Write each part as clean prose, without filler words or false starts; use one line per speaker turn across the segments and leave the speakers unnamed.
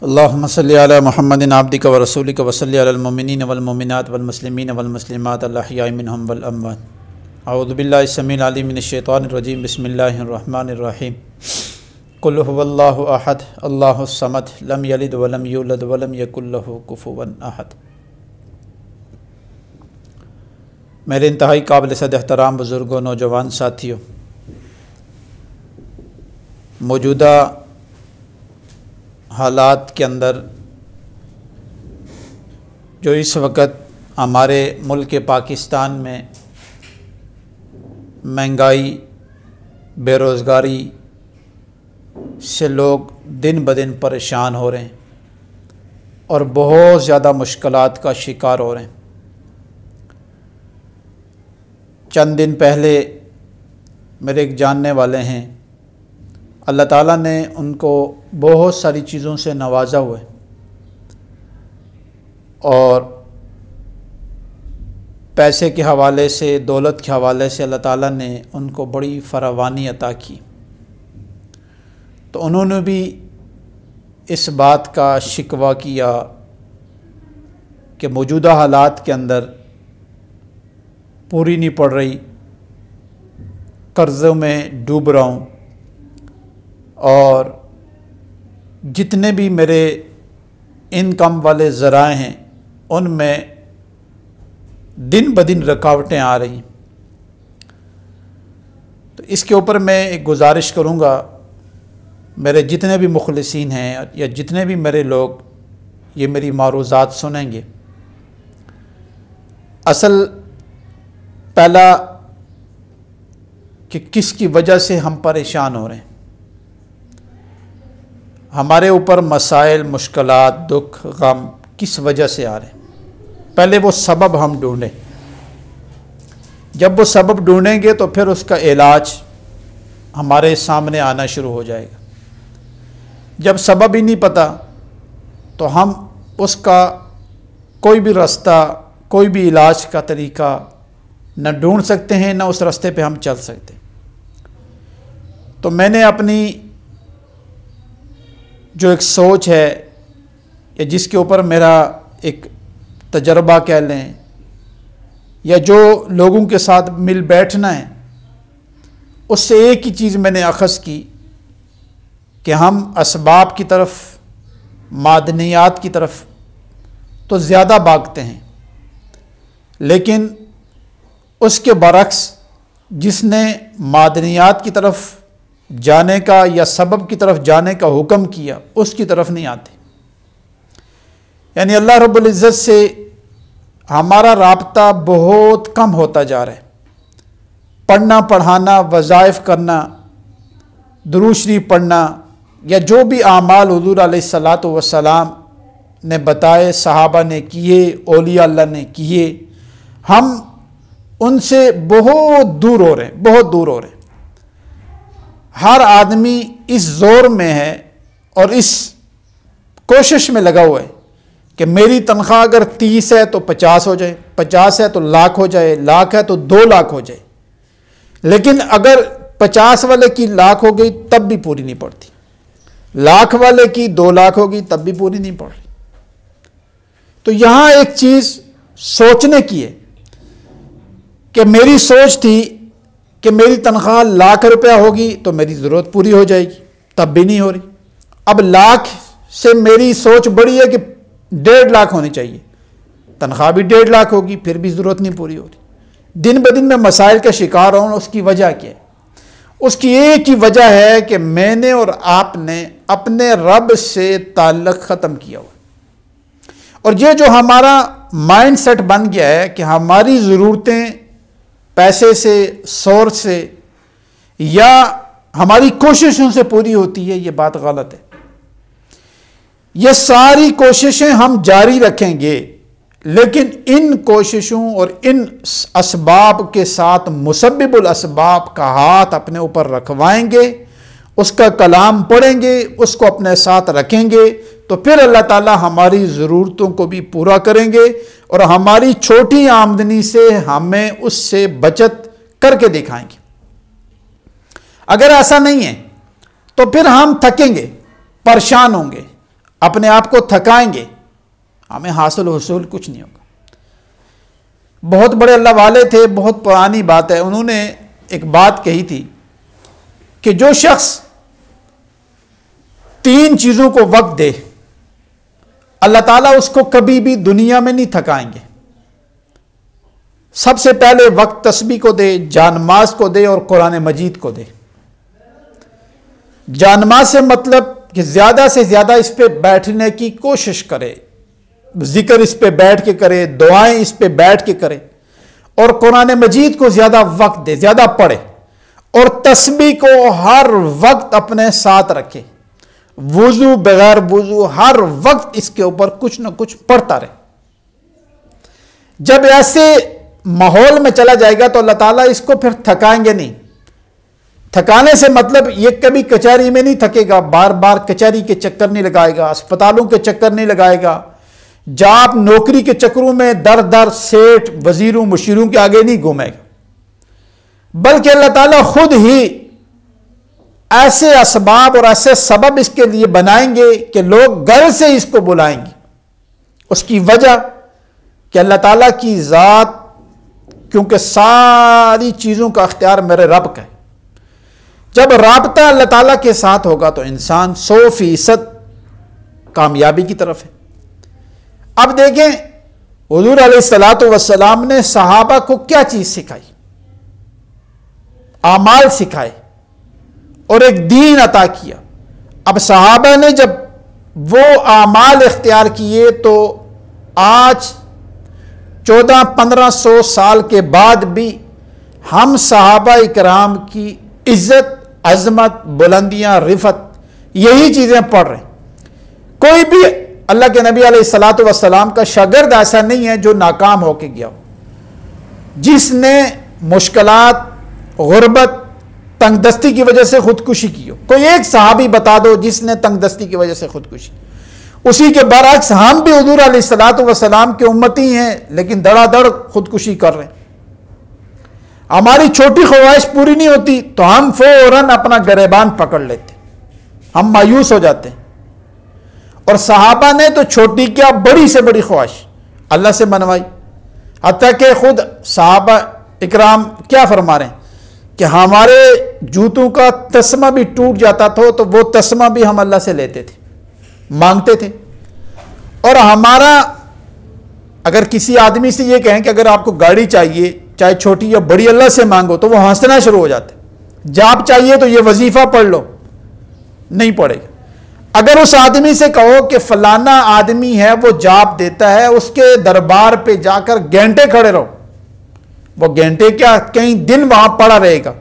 اللہم صلی علی محمد عبدک و رسولک و صلی علی المؤمنین والمؤمنات والمسلمین والمسلمات الاحیاء منہم والاموات۔ اعوذ باللہ السمیع العلیم من الشیطان الرجیم، بسم اللہ الرحمن الرحیم۔ قل هو اللہ احد اللہ الصمد لم یلد ولم یولد ولم یکن لہ کفوا احد۔ میرے انتہائی قابل صد احترام بزرگوں، نوجوان ساتھیوں، موجودہ حالات کے اندر جو اس وقت ہمارے ملک پاکستان میں مہنگائی، بے روزگاری سے لوگ دن بدن پریشان ہو رہے ہیں اور بہت زیادہ مشکلات کا شکار ہو رہے ہیں۔ چند دن پہلے میرے ایک جاننے والے ہیں، اللہ تعالیٰ نے ان کو بہت ساری چیزوں سے نوازا ہوا ہے اور پیسے کے حوالے سے، دولت کے حوالے سے اللہ تعالیٰ نے ان کو بڑی فراوانی عطا کی۔ تو انہوں نے بھی اس بات کا شکوہ کیا کہ موجودہ حالات کے اندر پوری نہیں پڑ رہی، قرضوں میں ڈوب رہا ہوں، اور جتنے بھی میرے انکم والے ذرائع ہیں ان میں دن بدن رکاوٹیں آ رہی ہیں۔ تو اس کے اوپر میں ایک گزارش کروں گا، میرے جتنے بھی مخلصین ہیں یا جتنے بھی میرے لوگ یہ میری معروضات سنیں گے، اصل پہلا کہ کس کی وجہ سے ہم پریشان ہو رہے ہیں، ہمارے اوپر مسائل، مشکلات، دکھ، غم کس وجہ سے آ رہے ہیں۔ پہلے وہ سبب ہم ڈھونڈیں، جب وہ سبب ڈھونڈیں گے تو پھر اس کا علاج ہمارے سامنے آنا شروع ہو جائے گا۔ جب سبب ہی نہیں پتہ تو ہم اس کا کوئی بھی راستہ، کوئی بھی علاج کا طریقہ نہ ڈھونڈ سکتے ہیں، نہ اس راستے پہ ہم چل سکتے۔ تو میں نے اپنی جو ایک سوچ ہے یا جس کے اوپر میرا ایک تجربہ کہہ لیں، یا جو لوگوں کے ساتھ مل بیٹھنا ہے، اس سے ایک ہی چیز میں نے اخذ کی کہ ہم اسباب کی طرف، معدنیات کی طرف تو زیادہ بھاگتے ہیں، لیکن اس کے برعکس جس نے معدنیات کی طرف جانے کا یا سبب کی طرف جانے کا حکم کیا، اس کی طرف نہیں آتے۔ یعنی اللہ رب العزت سے ہمارا رابطہ بہت کم ہوتا جا رہا ہے۔ پڑھنا، پڑھانا، وظائف کرنا، درود شریف پڑھنا، یا جو بھی اعمال حضور علیہ الصلاۃ والسلام نے بتائے، صحابہ نے کیے، اولیاء اللہ نے کیے، ہم ان سے بہت دور ہو رہے ہیں، بہت دور ہو رہے ہیں۔ ہر آدمی اس زور میں ہے اور اس کوشش میں لگا ہوا ہے کہ میری تنخواہ اگر 30 ہے تو 50 ہو جائے، 50 ہے تو لاکھ ہو جائے، لاکھ ہے تو 2 لاکھ ہو جائے۔ لیکن اگر 50 والے کی لاکھ ہو گئی تب بھی پوری نہیں پڑتی، لاکھ والے کی 2 لاکھ ہوگی تب بھی پوری نہیں پڑ رہی۔ تو یہاں ایک چیز سوچنے کی ہے کہ میری سوچ تھی کہ میری تنخواہ 1,00,000 روپیہ ہوگی تو میری ضرورت پوری ہو جائے گی، تب بھی نہیں ہو رہی۔ اب 1,00,000 سے میری سوچ بڑی ہے کہ 1.5 لاکھ ہونی چاہیے، تنخواہ بھی 1.5 لاکھ ہوگی، پھر بھی ضرورت نہیں پوری ہو رہی۔ دن بدن میں مسائل کا شکار ہوں، اس کی وجہ کیا ہے؟ اس کی ایک ہی وجہ ہے کہ میں نے اور آپ نے اپنے رب سے تعلق ختم کیا ہوا، اور یہ جو ہمارا مائنڈ سیٹ بن گیا ہے کہ ہماری ضرورتیں پیسے سے، سورس سے یا ہماری کوششوں سے پوری ہوتی ہے، یہ بات غلط ہے۔ یہ ساری کوششیں ہم جاری رکھیں گے، لیکن ان کوششوں اور ان اسباب کے ساتھ مسبب الاسباب کا ہاتھ اپنے اوپر رکھوائیں گے، اس کا کلام پڑھیں گے، اس کو اپنے ساتھ رکھیں گے، تو پھر اللہ تعالیٰ ہماری ضرورتوں کو بھی پورا کریں گے، اور ہماری چھوٹی آمدنی سے ہمیں اس سے بچت کر کے دکھائیں گے۔ اگر ایسا نہیں ہے تو پھر ہم تھکیں گے، پریشان ہوں گے، اپنے آپ کو تھکائیں گے، ہمیں حاصل و حصول کچھ نہیں ہوگا۔ بہت بڑے اللہ والے تھے، بہت پرانی بات ہے، انہوں نے ایک بات کہی تھی کہ جو شخص 3 چیزوں کو وقت دے، اللہ تعالیٰ اس کو کبھی بھی دنیا میں نہیں تھکائیں گے۔ سب سے پہلے وقت تسبیح کو دے، جانماز کو دے اور قرآن مجید کو دے۔ جانماز سے مطلب کہ زیادہ سے زیادہ اس پہ بیٹھنے کی کوشش کرے، ذکر اس پہ بیٹھ کے کرے، دعائیں اس پہ بیٹھ کے کرے، اور قرآن مجید کو زیادہ وقت دے، زیادہ پڑھے، اور تسبیح کو ہر وقت اپنے ساتھ رکھے، وضو بغیر وضو ہر وقت اس کے اوپر کچھ نہ کچھ پڑھتا رہے۔ جب ایسے ماحول میں چلا جائے گا تو اللہ تعالیٰ اس کو پھر تھکائیں گے نہیں۔ تھکانے سے مطلب یہ کبھی کچہری میں نہیں تھکے گا، بار بار کچہری کے چکر نہیں لگائے گا، اسپتالوں کے چکر نہیں لگائے گا، جہاں آپ نوکری کے چکروں میں در در سیٹھ وزیروں مشیروں کے آگے نہیں گھومے گا، بلکہ اللہ تعالیٰ خود ہی ایسے اسباب اور ایسے سبب اس کے لیے بنائیں گے کہ لوگ گھر سے اس کو بلائیں گے۔ اس کی وجہ کہ اللہ تعالیٰ کی ذات، کیونکہ ساری چیزوں کا اختیار میرے رب کا ہے۔ جب رابطہ اللہ تعالیٰ کے ساتھ ہوگا تو انسان 100% کامیابی کی طرف ہے۔ اب دیکھیں حضور علیہ الصلوۃ والسلام نے صحابہ کو کیا چیز سکھائی؟ اعمال سکھائے اور ایک دین عطا کیا۔ اب صحابہ نے جب وہ اعمال اختیار کیے تو آج 1400-1500 سال کے بعد بھی ہم صحابہ اکرام کی عزت، عظمت، بلندیاں، رفت، یہی چیزیں پڑھ رہے ہیں۔ کوئی بھی اللہ کے نبی علیہ الصلوۃ والسلام کا شاگرد ایسا نہیں ہے جو ناکام ہو کے گیا ہو، جس نے مشکلات، غربت، تنگ دستی کی وجہ سے خودکشی کی ہو۔ کوئی ایک صحابی بتا دو جس نے تنگ دستی کی وجہ سے خودکشی۔ اسی کے برعکس ہم بھی حضور علیہ الصلوۃ والسلام کے امتی ہیں، لیکن دڑا دڑ خودکشی کر رہے ہیں۔ ہماری چھوٹی خواہش پوری نہیں ہوتی تو ہم فوراً اپنا گریبان پکڑ لیتے، ہم مایوس ہو جاتے ہیں۔ اور صحابہ نے تو چھوٹی کیا بڑی سے بڑی خواہش اللہ سے منوائی، حتیٰ کہ خود صحابہ اکرام کیا فرما رہے ہیں کہ ہمارے جوتوں کا تسمہ بھی ٹوٹ جاتا تھا تو وہ تسمہ بھی ہم اللہ سے لیتے تھے، مانگتے تھے۔ اور ہمارا اگر کسی آدمی سے یہ کہیں کہ اگر آپ کو گاڑی چاہیے چاہے چھوٹی یا بڑی اللہ سے مانگو تو وہ ہنسنا شروع ہو جاتے۔ جاب چاہیے تو یہ وظیفہ پڑھ لو، نہیں پڑھے گا۔ اگر اس آدمی سے کہو کہ فلانا آدمی ہے وہ جاب دیتا ہے، اس کے دربار پہ جا کر گھنٹے کھڑے رہو، وہ گھنٹے کیا کئی دن وہاں پڑا رہے گا،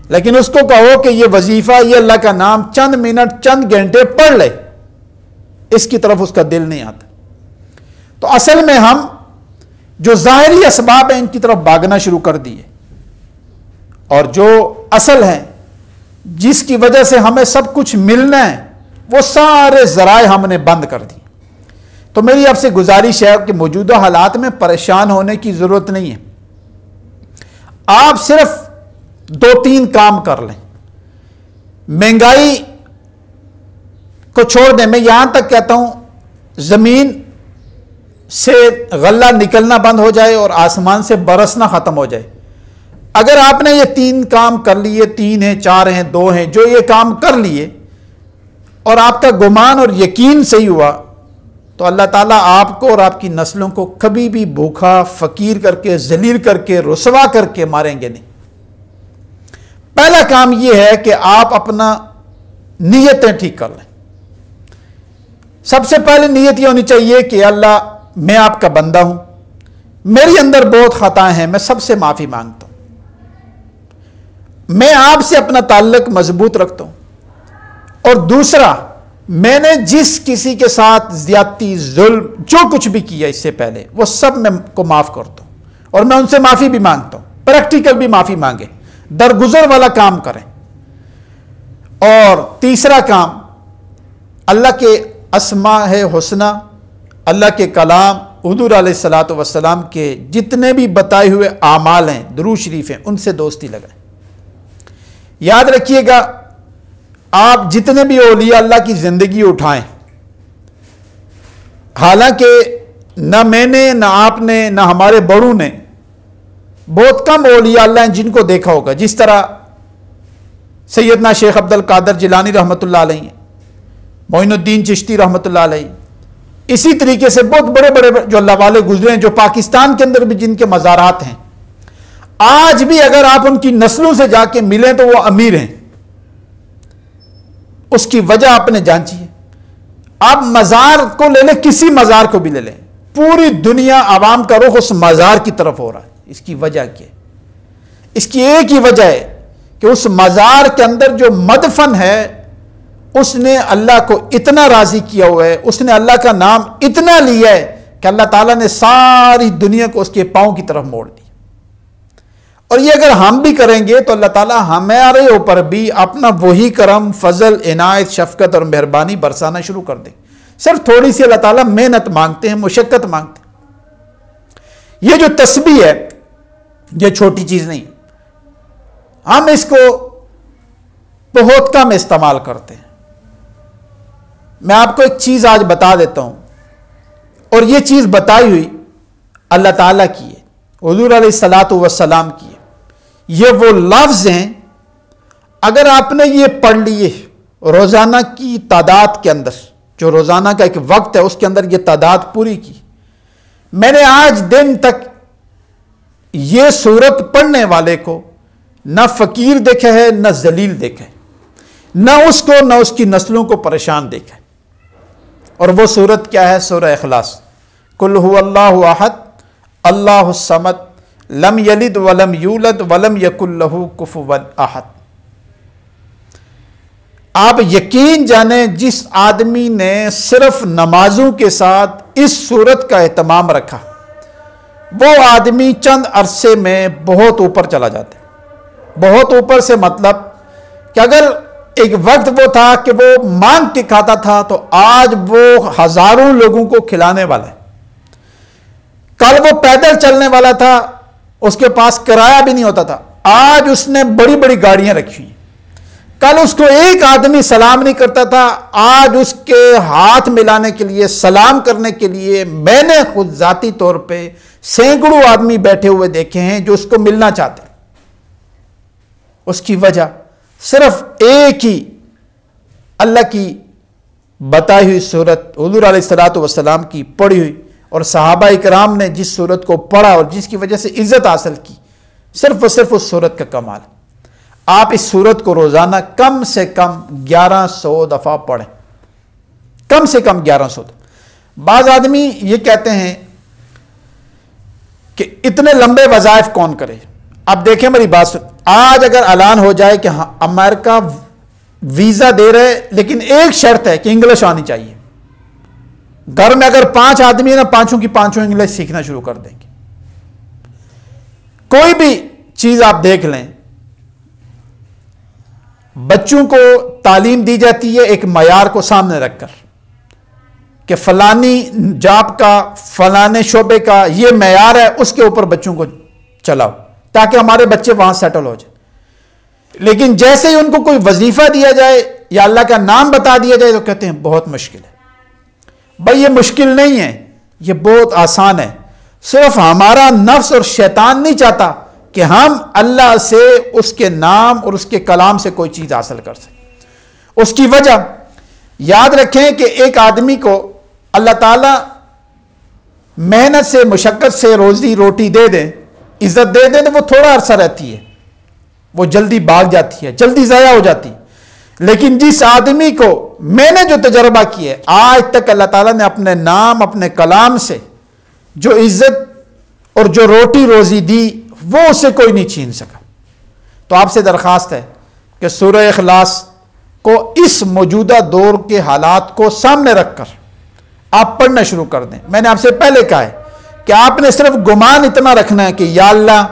لیکن اس کو کہو کہ یہ وظیفہ، یہ اللہ کا نام چند منٹ چند گھنٹے پڑھ لے، اس کی طرف اس کا دل نہیں آتا۔ تو اصل میں ہم جو ظاہری اسباب ہیں ان کی طرف بھاگنا شروع کر دیے، اور جو اصل ہیں جس کی وجہ سے ہمیں سب کچھ ملنا ہے وہ سارے ذرائع ہم نے بند کر دی۔ تو میری آپ سے گزارش ہے کہ موجودہ حالات میں پریشان ہونے کی ضرورت نہیں ہے، آپ صرف 2-3 کام کر لیں۔ مہنگائی کو چھوڑ دیں، میں یہاں تک کہتا ہوں زمین سے غلہ نکلنا بند ہو جائے اور آسمان سے برسنا ختم ہو جائے۔ اگر آپ نے یہ 3 کام کر لیے، 3 ہیں، 4 ہیں، 2 ہیں، جو یہ کام کر لیے اور آپ کا گمان اور یقین صحیح ہوا تو اللہ تعالیٰ آپ کو اور آپ کی نسلوں کو کبھی بھی بھوکا، فقیر کر کے، ذلیل کر کے، رسوا کر کے ماریں گے نہیں۔ پہلا کام یہ ہے کہ آپ اپنا نیتیں ٹھیک کر لیں۔ سب سے پہلے نیت یہ ہونی چاہیے کہ اللہ میں آپ کا بندہ ہوں، میری اندر بہت خطائیں ہیں، میں سب سے معافی مانگتا ہوں، میں آپ سے اپنا تعلق مضبوط رکھتا ہوں، اور دوسرا میں نے جس کسی کے ساتھ زیادتی، ظلم، جو کچھ بھی کیا اس سے پہلے وہ سب میں کو معاف کرتا ہوں، اور میں ان سے معافی بھی مانگتا ہوں۔ پریکٹیکل بھی معافی مانگیں، درگزر والا کام کریں۔ اور تیسرا کام اللہ کے اسماء حسنہ، اللہ کے کلام، حضور علیہ الصلوۃ والسلام کے جتنے بھی بتائے ہوئے اعمال ہیں، درود شریف ہیں، ان سے دوستی لگائیں۔ یاد رکھیے گا آپ جتنے بھی اولیاء اللہ کی زندگی اٹھائیں، حالانکہ نہ میں نے، نہ آپ نے، نہ ہمارے بڑوں نے، بہت کم اولیاء اللہ ہیں جن کو دیکھا ہوگا، جس طرح سیدنا شیخ عبد القادر جیلانی رحمۃ اللہ علیہ، معین الدین چشتی رحمۃ اللہ علیہ، اسی طریقے سے بہت بڑے بڑے جو اللہ والے گزرے ہیں، جو پاکستان کے اندر بھی جن کے مزارات ہیں، آج بھی اگر آپ ان کی نسلوں سے جا کے ملیں تو وہ امیر ہیں۔ اس کی وجہ آپ نے جانچی ہے۔ آپ مزار کو لے لیں، کسی مزار کو بھی لے لیں، پوری دنیا عوام کا رخ اس مزار کی طرف ہو رہا ہے۔ اس کی وجہ کیا ہے؟ اس کی ایک ہی وجہ ہے کہ اس مزار کے اندر جو مدفن ہے، اس نے اللہ کو اتنا راضی کیا ہوا ہے، اس نے اللہ کا نام اتنا لیا ہے کہ اللہ تعالیٰ نے ساری دنیا کو اس کے پاؤں کی طرف موڑ دی۔ اور یہ اگر ہم بھی کریں گے تو اللہ تعالیٰ ہمارے اوپر بھی اپنا وہی کرم، فضل، عنایت، شفقت اور مہربانی برسانا شروع کر دیں۔ صرف تھوڑی سی اللہ تعالیٰ محنت مانگتے ہیں، مشقت مانگتے ہیں۔ یہ جو تسبیح ہے یہ چھوٹی چیز نہیں، ہم اس کو بہت کم استعمال کرتے ہیں۔ میں آپ کو ایک چیز آج بتا دیتا ہوں، اور یہ چیز بتائی ہوئی اللہ تعالیٰ کی ہے، حضور علیہ الصلاۃ والسلام کی ہے۔ یہ وہ لفظ ہیں، اگر آپ نے یہ پڑھ لیے روزانہ کی تعداد کے اندر، جو روزانہ کا ایک وقت ہے اس کے اندر یہ تعداد پوری کی، میں نے آج دن تک یہ سورت پڑھنے والے کو نہ فقیر دیکھا ہے، نہ ذلیل دیکھا ہے، نہ اس کو نہ اس کی نسلوں کو پریشان دیکھا ہے۔ اور وہ سورت کیا ہے؟ سورہ اخلاص۔ قل هو اللہ احد اللہ الصمد لم یلد ولم یولد ولم یکن لہ کفوا احد۔ آپ یقین جانیں، جس آدمی نے صرف نمازوں کے ساتھ اس سورت کا اہتمام رکھا، وہ آدمی چند عرصے میں بہت اوپر چلا جاتا ہے۔ بہت اوپر سے مطلب کہ اگر ایک وقت وہ تھا کہ وہ مانگ کے کھاتا تھا، تو آج وہ ہزاروں لوگوں کو کھلانے والا ہے۔ کل وہ پیدل چلنے والا تھا، اس کے پاس کرایہ بھی نہیں ہوتا تھا، آج اس نے بڑی بڑی گاڑیاں رکھی ہیں۔ کل اس کو ایک آدمی سلام نہیں کرتا تھا، آج اس کے ہاتھ ملانے کے لیے، سلام کرنے کے لیے میں نے خود ذاتی طور پہ سینکڑوں آدمی بیٹھے ہوئے دیکھے ہیں جو اس کو ملنا چاہتے ہیں۔ اس کی وجہ صرف ایک ہی، اللہ کی بتائی ہوئی سورت، حضور علیہ الصلاۃ والسلام کی پڑھی ہوئی، اور صحابہ اکرام نے جس سورت کو پڑھا اور جس کی وجہ سے عزت حاصل کی، صرف اور صرف اس سورت کا کمال ہے۔ آپ اس سورت کو روزانہ کم سے کم 1100 دفعہ پڑھیں، کم سے کم 1100 دفعہ۔ بعض آدمی یہ کہتے ہیں کہ اتنے لمبے وظائف کون کرے؟ اب دیکھیں میری بات سن، آج اگر اعلان ہو جائے کہ ہاں امریکہ ویزا دے رہے، لیکن ایک شرط ہے کہ انگلش آنی چاہیے، گھر میں اگر 5 آدمی ہیں نا، پانچوں کی پانچوں انگلش سیکھنا شروع کر دیں گے۔ کوئی بھی چیز آپ دیکھ لیں، بچوں کو تعلیم دی جاتی ہے ایک معیار کو سامنے رکھ کر کہ فلانی جاب کا، فلانے شعبے کا یہ معیار ہے، اس کے اوپر بچوں کو چلاؤ تاکہ ہمارے بچے وہاں سیٹل ہو جائیں۔ لیکن جیسے ہی ان کو کوئی وظیفہ دیا جائے یا اللہ کا نام بتا دیا جائے تو کہتے ہیں بہت مشکل ہے۔ بھائی یہ مشکل نہیں ہے، یہ بہت آسان ہے۔ صرف ہمارا نفس اور شیطان نہیں چاہتا کہ ہم اللہ سے، اس کے نام اور اس کے کلام سے کوئی چیز حاصل کر سکیں۔ اس کی وجہ یاد رکھیں کہ ایک آدمی کو اللہ تعالیٰ محنت سے، مشقت سے روزی روٹی دے دیں، عزت دے دیں، تو وہ تھوڑا عرصہ رہتی ہے، وہ جلدی بھاگ جاتی ہے، جلدی ضائع ہو جاتی ہے۔ لیکن جس آدمی کو میں نے جو تجربہ کیا ہے، آج تک اللہ تعالیٰ نے اپنے نام، اپنے کلام سے جو عزت اور جو روٹی روزی دی، وہ اسے کوئی نہیں چھین سکا۔ تو آپ سے درخواست ہے کہ سورہ اخلاص کو اس موجودہ دور کے حالات کو سامنے رکھ کر آپ پڑھنا شروع کر دیں۔ میں نے آپ سے پہلے کہا ہے کہ آپ نے صرف گمان اتنا رکھنا ہے کہ یا اللہ،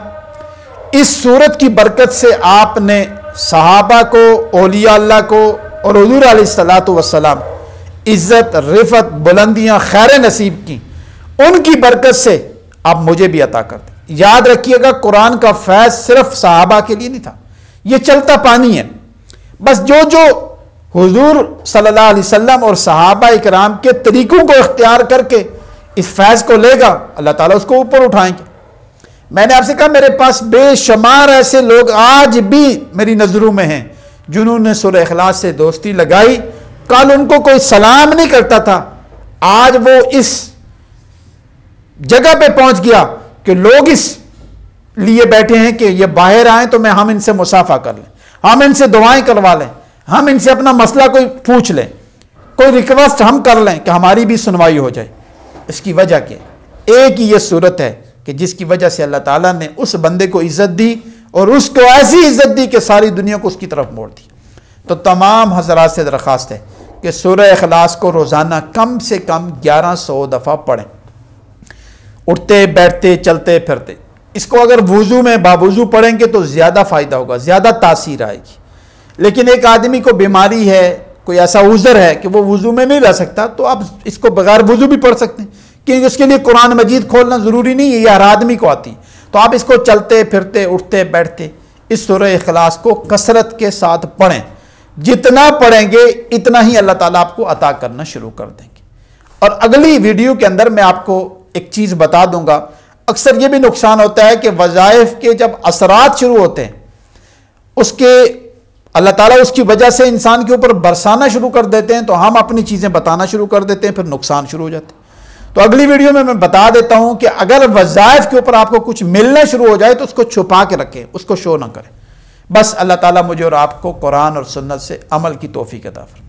اس سورت کی برکت سے آپ نے صحابہ کو، اولیاء اللہ کو اور حضور علیہ الصلاۃ والسلام عزت، رفعت، بلندیاں، خیر نصیب کی، ان کی برکت سے آپ مجھے بھی عطا کر دیں۔ یاد رکھیے گا، قرآن کا فیض صرف صحابہ کے لیے نہیں تھا، یہ چلتا پانی ہے۔ بس جو حضور صلی اللہ علیہ وسلم اور صحابہ اکرام کے طریقوں کو اختیار کر کے اس فیض کو لے گا، اللہ تعالیٰ اس کو اوپر اٹھائیں گے۔ میں نے آپ سے کہا میرے پاس بے شمار ایسے لوگ آج بھی میری نظروں میں ہیں جنہوں نے سورہ اخلاص سے دوستی لگائی، کل ان کو کوئی سلام نہیں کرتا تھا، آج وہ اس جگہ پہ پہنچ گیا کہ لوگ اس لیے بیٹھے ہیں کہ یہ باہر آئیں تو ہم ان سے مصافحہ کر لیں، ہم ان سے دعائیں کروا لیں، ہم ان سے اپنا مسئلہ کوئی پوچھ لیں، کوئی ریکویسٹ ہم کر لیں کہ ہماری بھی سنوائی ہو جائے۔ اس کی وجہ کیا؟ ایک ہی یہ صورت ہے کہ جس کی وجہ سے اللہ تعالیٰ نے اس بندے کو عزت دی اور اس کو ایسی عزت دی کہ ساری دنیا کو اس کی طرف موڑ دی۔ تو تمام حضرات سے درخواست ہے کہ سورہ اخلاص کو روزانہ کم سے کم 1100 دفعہ پڑھیں، اٹھتے بیٹھتے چلتے پھرتے۔ اس کو اگر وضو میں باوضو پڑھیں گے تو زیادہ فائدہ ہوگا، زیادہ تاثیر آئے گی۔ لیکن ایک آدمی کو بیماری ہے، کوئی ایسا عذر ہے کہ وہ وضو میں نہیں رہ سکتا، تو آپ اس کو بغیر وضو بھی پڑھ سکتے ہیں، کیونکہ اس کے لیے قرآن مجید کھولنا ضروری نہیں ہے، یہ ہر آدمی کو آتی، تو آپ اس کو چلتے پھرتے اٹھتے بیٹھتے اس سورہ اخلاص کو کثرت کے ساتھ پڑھیں۔ جتنا پڑھیں گے اتنا ہی اللہ تعالیٰ آپ کو عطا کرنا شروع کر دیں گے۔ اور اگلی ویڈیو کے اندر میں آپ کو ایک چیز بتا دوں گا، اکثر یہ بھی نقصان ہوتا ہے کہ وظائف کے جب اثرات شروع ہوتے ہیں اس کے اللہ تعالیٰ اس کی وجہ سے انسان کے اوپر برسانا شروع کر دیتے ہیں، تو ہم اپنی چیزیں بتانا شروع کر دیتے ہیں، پھر نقصان شروع ہو جاتے ہیں۔ تو اگلی ویڈیو میں بتا دیتا ہوں کہ اگر وظائف کے اوپر آپ کو کچھ ملنا شروع ہو جائے تو اس کو چھپا کے رکھیں، اس کو شو نہ کریں۔ بس اللہ تعالیٰ مجھے اور آپ کو قرآن اور سنت سے عمل کی توفیق عطا فرمائے۔